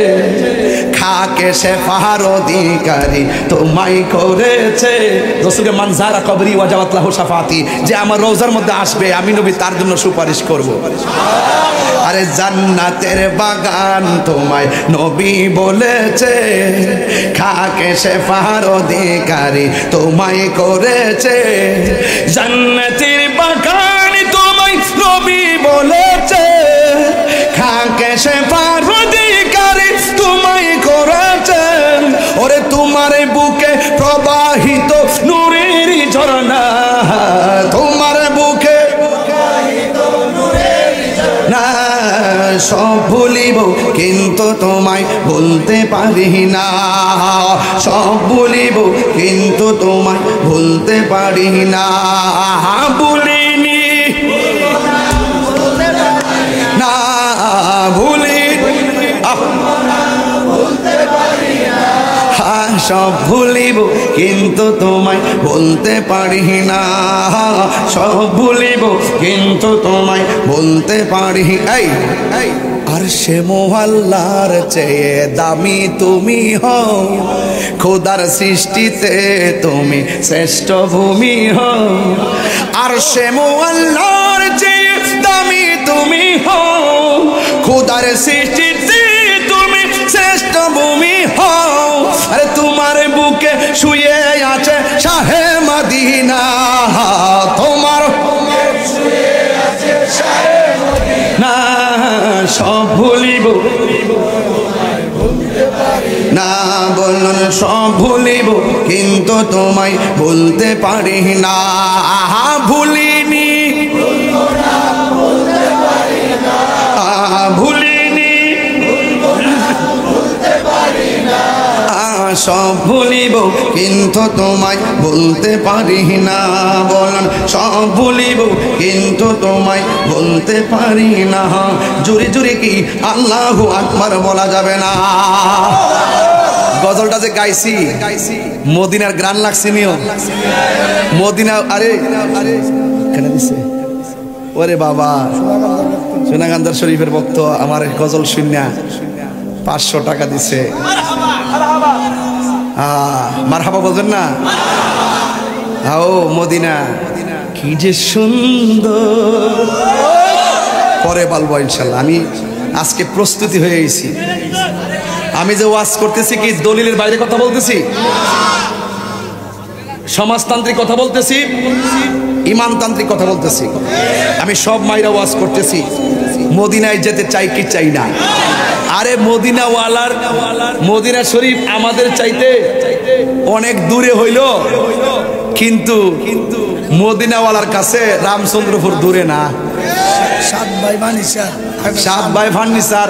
খাকে শেফার অধিকারী তোমায় করেছে। রাসূলকে মান যারা কবরি ওয়াজাবাত লাহু শাফাতি, যে আমার রওজার মধ্যে আসবে আমি নবী তার জন্য সুপারিশ করব। আরে জান্নাতের বাগান তোমায় নবী বলেছে, খাকে শেফার অধিকারী তোমায় করেছে। জান্নাতের বাগান তোমায় নবী বলেছে, খাকে শেফার অধিকারী তোমায় করেছেন। ওরে তোমার বুকে প্রবাহিত নূরের ঝরনা, তোমার বুকে না সব ভুলিব কিন্তু তোমায় বলতে পারি না, সব ভুলিব কিন্তু তোমায় বলতে পারি না। ভুলিনি না ভুলি সব ভুলিব কিন্তু তোমায় বলতে পারি না, সব ভুলিব কিন্তু তোমায় বলতে পারি। এই আর সে মোহাল্লার চেয়ে দামি তুমি হও, খোদার সৃষ্টিতে তুমি শ্রেষ্ঠ ভূমি হও। আর সে মোহাল্লার চেয়ে দামি তুমি হও, খোদার সৃষ্টিতে তুমি শ্রেষ্ঠ ভূমি হও। আরে তোমার বুকে শুয়ে আছে শাহে মদিনা, তোমার না সব ভুলিব না, বলুন সব ভুলিব কিন্তু তোমায় বলতে পারি না। ভুলিনি ভুলিনি সব ভুলিব কিন্তু তোমায় বলতে পারি না, বলুন সব ভুলিব কিন্তু তোমায় বলতে পারি না। জোরে জোরে কি আল্লাহু আকবার বলা যাবে না? গজলটা যে গাইছি মদিনার গ্রান লাগছে নিও মদিনা। আরে কেন দিছে ওরে বাবা, সোনাগান্দার শরীফের ভক্ত আমার গজল শুনিয়া 500 টাকা দিছে। মারহাবা বলছেন না? ও মদিনা কি যে সুন্দর, পরে বলবো ইনশাল্লাহ। আমি আজকে প্রস্তুতি হয়ে গেছি। আমি যে ওয়াজ করতেছি কি দলিলের বাইরে কথা বলতেছি, সমাজতান্ত্রিক কথা বলতেছি, ইমানতান্ত্রিক কথা বলতেছি। আমি সব মাইরা ওয়াজ করতেছি মদিনায় যেতে চাই কি চাই না। আরে মদিনাওয়ালার মদিনা শরীফ আমাদের চাইতে অনেক দূরে হইল, কিন্তু মদিনাওয়ালার কাছে রামচন্দ্রপুর দূরে না। 7 ভাই ফার্নিচার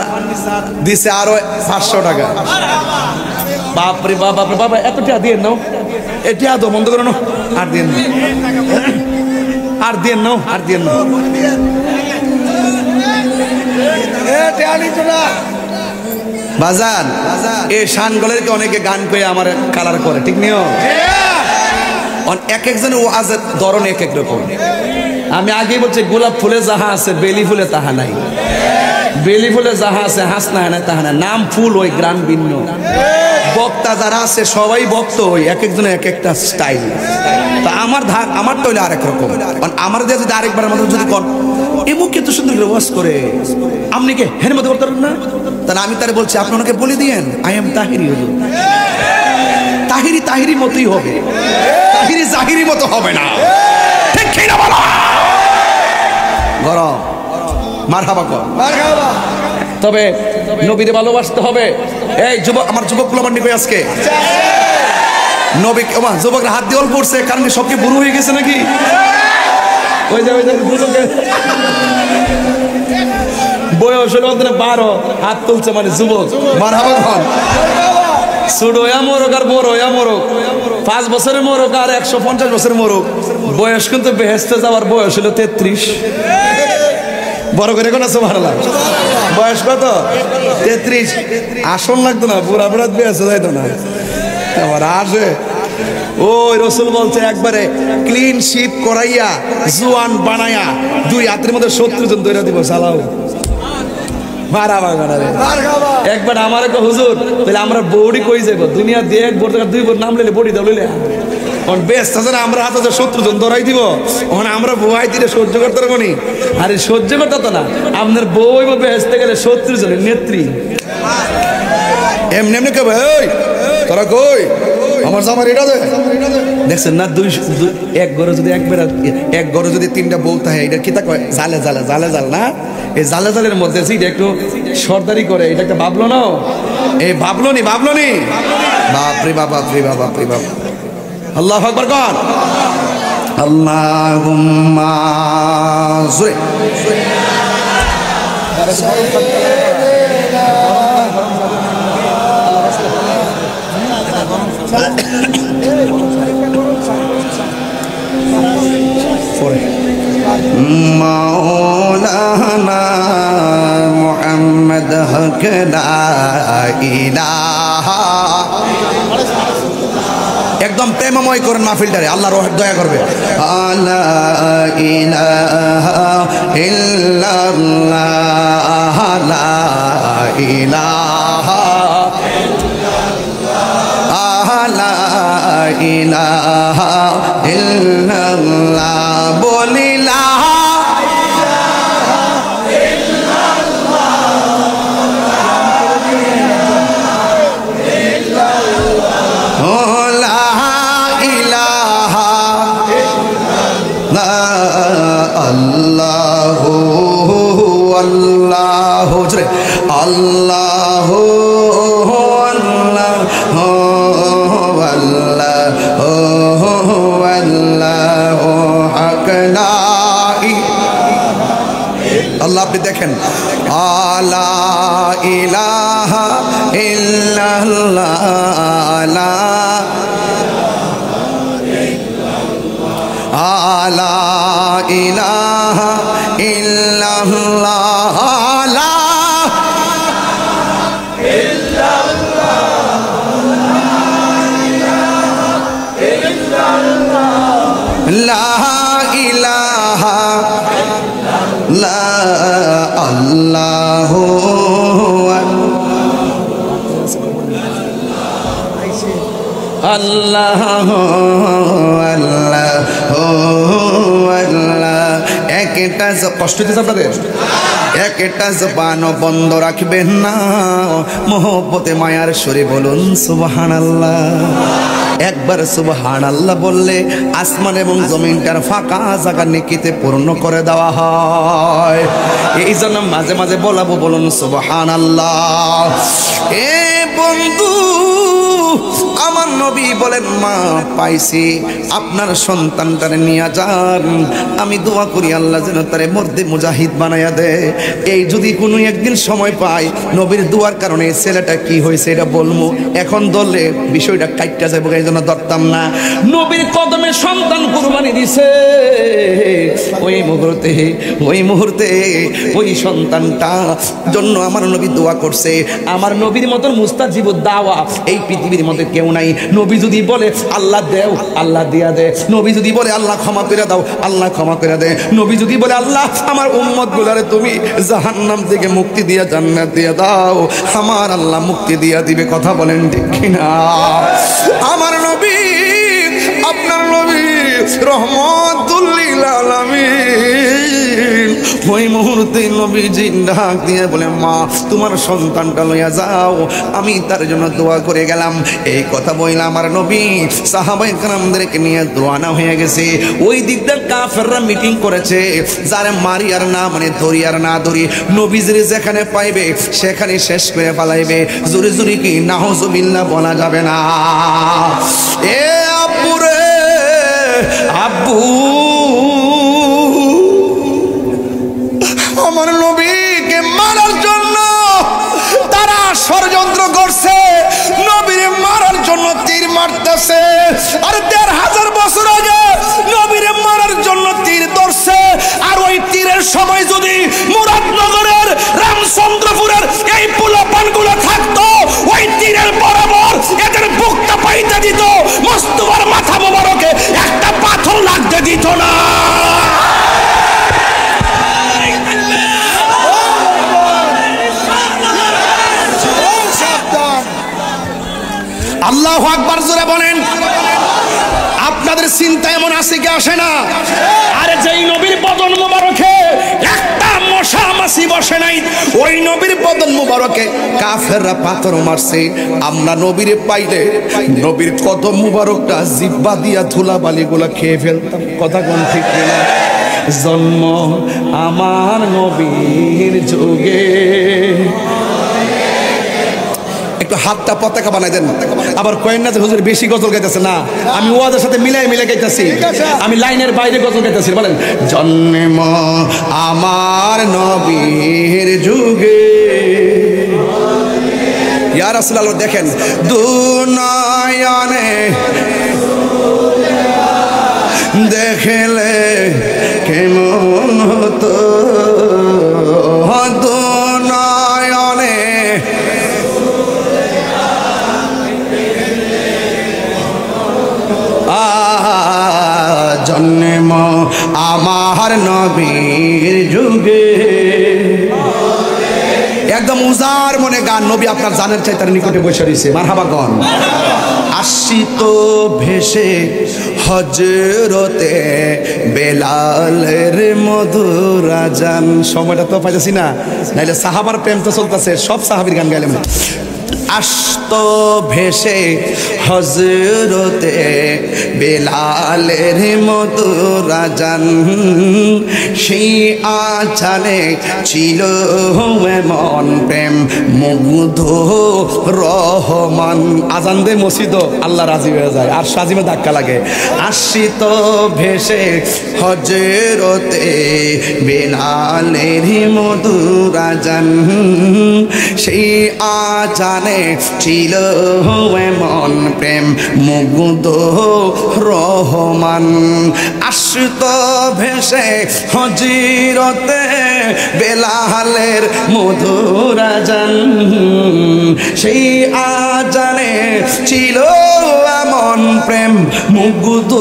দিছে আরো 500 টাকা। বাপরে বাপ, বাপরে বাবা, এত টাকা দিয়ে নাও, এটা তো বন্ধ করো না, আর দিয়ে নাও, আর দিয়ে নাও, আর দিয়ে নাও। বাজান এই শানগলেরকে অনেকে গান করে আমার কালার করে, ঠিক নিও। এক একজনের ওয়াজের ধরন এক এক রকম। আমি আগেই বলছি গোলাপ ফুলে যাহা আছে বেলি ফুলে তাহা নাই, বেলি ফুলে যাহা আছে হাস না হয় তাহা নাই, নাম ফুল ওই গ্রাম ভিন্ন। বক্তা যারা আছে সবাই বক্ত ওই এক একজনের এক একটা স্টাইল। তা আমার তো হইলে আরেক রকম। আমার দিয়ে যদি আরেকবার মতো যদি কর এমুকে এত সুন্দর করে ওয়াজ করে আপনি কে হের মতো করতে পারবেন না, তাহলে আমি তারে বলছি আপনি ওনাকে বলে দিয়েন আই এম তাহিরি। হুজুর তাহিরি তাহিরি মতোই হবে, তাহিরি জাহিরি মতো হবে না, ঠিক কি না বলো? গরম মারহাবা কর। তবে নবীরে ভালোবাসতে হবে। এই যুবক, আমার যুবকগুলো আমার নিকই আজকে নবী যুবকরা হাত দিয়ে অল্প পড়ছে, কারণ সব কি বুড়ো হয়ে গেছে নাকি? ওই যে বয়স হলো 12 হাত তুলছে মানে যুবক। মারহাবা কর। ছোট হইয়া মরক আর বড় হইয়া মরক, 5 বছরের মরক আর 150 বছরের মরক, বয়স কিন্তু বেহেশতে যাওয়ার বয়স হলো 33। বড় করে কোন সুবহানাল্লাহ। বয়স কত? 33। আসন লাগতো না, বুড়া বুড়া বেহেশতে যাইতো না। আবার আসে ওই রসুল বলছে একবারে ক্লিন শিপ করাইয়া জুয়ান বানাইয়া 2 হাতের মধ্যে 70 জন দৌড়া দিব। চালাও একবার আমার হুজুর তাহলে আমরা বৌড়ি কই যাবো দুনিয়া দিয়ে 1 বোর 2 বোর নাম লইলে বড়ি দাও লইলে বেশ তাছাড়া আমরা হাতে 70 জন দৌড়াই দিব। ওখানে আমরা বউয়াই দিলে সহ্য করতে পারবো নি? আরে সহ্য করতে তো না, আপনার বউ বেহেশতে গেলে 70 জনের নেত্রী। এমনি এমনি কেবে ওই তোরা কই আমার জামার এটা দে দেখছেন না? 1 ঘরে যদি এক ঘরে যদি 3টা বউ থাকে এটা কি তা কয়? জালে জালে জালে জাল না? এই জালে জালের মধ্যে এটা একটু সর্দারি করে, এটা একটা ভাবলো না? এই ভাবলো নি বাপরে বাবা, বাপরে বাবা, বাপরে বাবা। আল্লাহু আকবার কর। আল্লাহুম্মা জুরে মাওলানা মুহাম্মদ হক লা ইলাহা, একদম প্রেমময় করেন মাহফিলটারে, আল্লাহ দয়া করবে। লা ইলাহা ইল্লাল্লাহ লা ইলাহা লা ইলাহা ইল্লাল্লাহ বলি লা আল্লাহু আল্লাহু জোরে আল্লাহু আল্লাহু আল্লাহু আল্লাহু হক লা আল্লাহ। আপনি দেখেন আলা ইলাহা ইল্লাল্লাহ লা আলা ইলাহা ইল্লাল্লাহ লা ইলাহা লা আল্লাহু আল্লাহু আল্লাহ। একটা কষ্ট দিচ্ছে আপনাদের, একটা জবানও বন্ধ রাখবেন না, মোহব্বতে মায়ার সুরে বলুন সুবহানাল্লাহ। একবার সুবহানাল্লাহ বললে আসমান এবং জমিনটার ফাঁকা জায়গা নেকিতে পূর্ণ করে দেওয়া হয়। এই জন্য মাঝে মাঝে বলাবো, বলুন সুবহানাল্লাহ। এ বন্ধু আমার নবী বলেন মা পাইছি, আপনার সন্তানটারে নিয়ে যান, আমি দোয়া করি আল্লাহ যেন তারে মর্দে মুজাহিদ বানাইয়া দেয়। এই যদি কোনো একদিন সময় পাই নবীর দোয়ার কারণে ছেলেটা কি হয়েছে এটা বলবো, এখন ধরলে বিষয়টা কাইটটা যাবো, এই জন্য ধরতাম না। নবীর কদমে সন্তান কুরবানি দিছে, ওই মুহূর্তে ওই সন্তানটা জন্য আমার নবী দোয়া করছে। আমার নবীর মতন মুস্তাজিবুদ দাওয়া এই পৃথিবীর মধ্যে কেউ নাই। নবী যদি বলে আল্লাহ দেও, আল্লাহ দিয়া দে। নবী যদি বলে আল্লাহ ক্ষমা করে দাও, আল্লাহ ক্ষমা করে দে। নবী যদি বলে আল্লাহ আমার উম্মত গুলারে তুমি জাহান্নাম থেকে মুক্তি দিয়া জান্নাত দিয়া দাও, আমার আল্লাহ মুক্তি দিয়া দিবে। কথা বলেন ঠিক কিনা? আমার নবী, আপনার নবী রহমাতুল লিল আলামিন, ওই মুহূর্তে নবীজি ডাক দিয়ে বলে মা তোমার সন্তানটা লইয়া যাও, আমি তার জন্য দোয়া করে গেলাম। এই কথা বললাম আমার নবী সাহাবায়ে কেরামদেরকে নিয়ে রওনা হয়ে গেছে। ওই দিকদার কাফেররা মিটিং করেছে, যারে মারি আর না মানে ধরি আর না ধরি, নবীজির যেখানে পাইবে সেখানে শেষ করে পালাইবে। জোরে জোরে কি নাউজুবিল্লাহ বলা যাবে না? এ আব্বু রে আব্বু, আমার নবীকে মারার জন্য তারা ষড়যন্ত্র করছে, নবীরে মারার জন্য তীর মারতেছে। আর ১৫০০ বছর আগে নবীরে মারার জন্য তীর ধরছে। আর ওই তীরের সময় যদি মুরাদনগরের রামচন্দ্রপুরের এই পোলাপানগুলো থাকতো, ওই তীরের বরাবর এদের বুকটা পাইতে দিত, মোস্তফার মাথা মোবারকে একটা পাথর লাগতে দিত না। আল্লাহু আকবার জোরে বলেন। আপনাদের চিন্তা এমন আছে কি আসে না? আরে যেই নবীর বদন মোবারকে একটা মশা মাছি বসে নাই, ওই নবীর বদন মোবারকে কাফেররা পাথর মারছে। আমরা নবীর পাইলে নবীর কদম মোবারকটা জিহ্বা দিয়া ধুলাবালিগুলা খেয়ে ফেলতাম। কথা কোন ঠিক না? জন্ম আমার নবীর যুগে, একটু হাতটা পতাকা বানাই দেন। আবার কয়েন না যে হুজুর বেশি গজল গাইতেছে না, আমি ওয়াজের সাথে মিলাই মিলাই গাইতেছি, আমি লাইনের বাইরে গজল গাইতেছি। বলেন জন্ম আমার নবীর যুগে, ইয়া রাসূলুল্লাহ দেখেন দুনিয়ানে দেখলে কেমন হতো, দুনিয়ানে জন্ম আমার নবীর যুগে। একদম উজার মনে গান, নবী আপনার জানের চাই তার নিকটে বসে রয়েছে। মারহাবা গান। আসিত ভেসে হজরতে বেলালের মধুর আজান। সময়টা তো পাইতেছি না, নাইলে সাহাবার প্রেম তো চলতেছে, সব সাহাবীর গান গাইলাম। আসত ভেসে হজরতে বেলালের মধুর আজান, সেই আজানে ছিল এমন প্রেম মুগ্ধ রহমান। আজান দে মসজিদ আল্লাহ রাজি হয়ে যায়, আর সাজিমে ধাক্কা লাগে। আসিত ভেসে হজরতে বেলালের মধুর আজান, সেই আজানে ছিল এমন প্রেম মুগ্ধ রহমান। আসত ভেসে হজরতে বেলালের মধুর আজান, সেই আজানে ছিল এমন প্রেম মুগ্ধ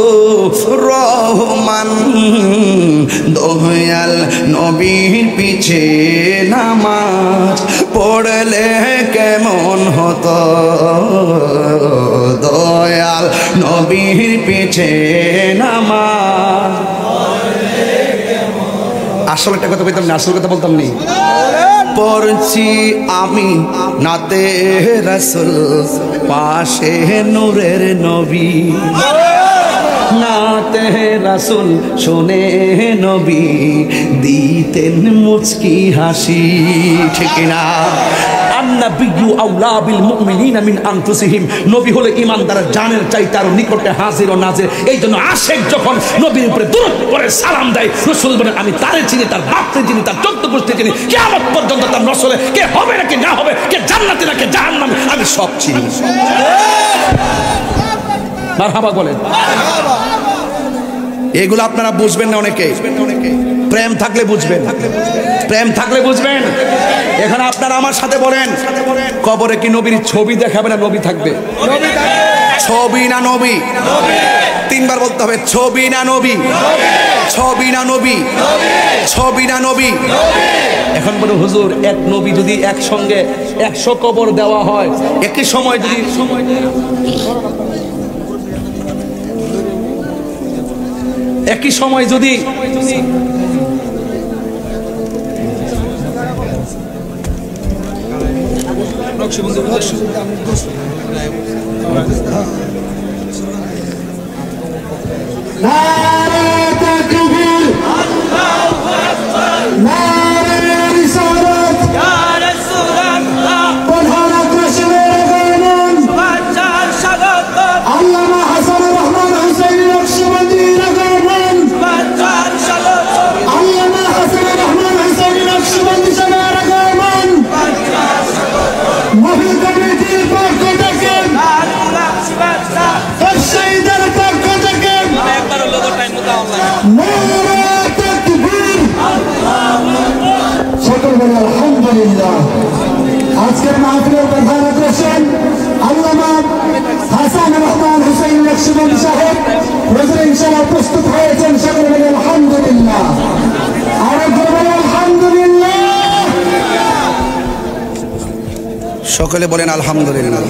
রহমান। দয়াল নবীর পিছে নামাজ পড়লে কেমন হতো, দয়াল নবীর পিছে নামাজ। আসলে একটা কথা বলতাম না, আসল কথা বলতাম নি। পড়ছি আমি নাতে রাসূল, পাশে নূরের নবী। নাতে রাসূল শোনে নবী, দিতেন মুচকি হাসি। ঠিক না? আন-নাবিয়্যু আওলা বিল মুমিনিনা মিন আনফুসিহিম। নবী হলো ঈমানদারের জানের চাইতে আরো নিকটে হাজির ও নাজির। এইজন্য আশিক যখন নবীর উপরে দুরূদ পড়ে সালাম দেয়, রাসূল বলেন আমি তারে চিনি, তার বাপকে চিনি, তার চোদ্দ গোষ্ঠী চিনি, কিয়ামত পর্যন্ত তার নসলে কে হবে নাকি না হবে, কে জান্নাতি নাকি জাহান্নামী, আমি সব চিনি। মারহাবা বলেন। এগুলো আপনারা বুঝবেন না অনেকে, প্রেম থাকলে বুঝবেন, প্রেম থাকলে বুঝবেন। এখানে আপনারা আমার সাথে বলেন, কবরে কি নবীর ছবি দেখাবে না নবী থাকবে? ছবি না নবী? তিনবার বলতে হবে, ছবি না নবী? ছবি না নবী? ছবি না নবী? এখন বলো হুজুর, এক নবী যদি একসঙ্গে 100 কবর দেওয়া হয়, একই সময় যদি আলহামদুলিল্লাহ। আজকের মাহফিলের প্রধান আকর্ষণ আল্লামা হাসান রহমান হুসাইন নকশবন্দি সাহেব। হুজুর ইনশাআল্লাহ প্রস্তুত হয়েছেন, সকলে বলে আলহামদুলিল্লাহ। আরো বলে আলহামদুলিল্লাহ। সকলে বলেন আলহামদুলিল্লাহ।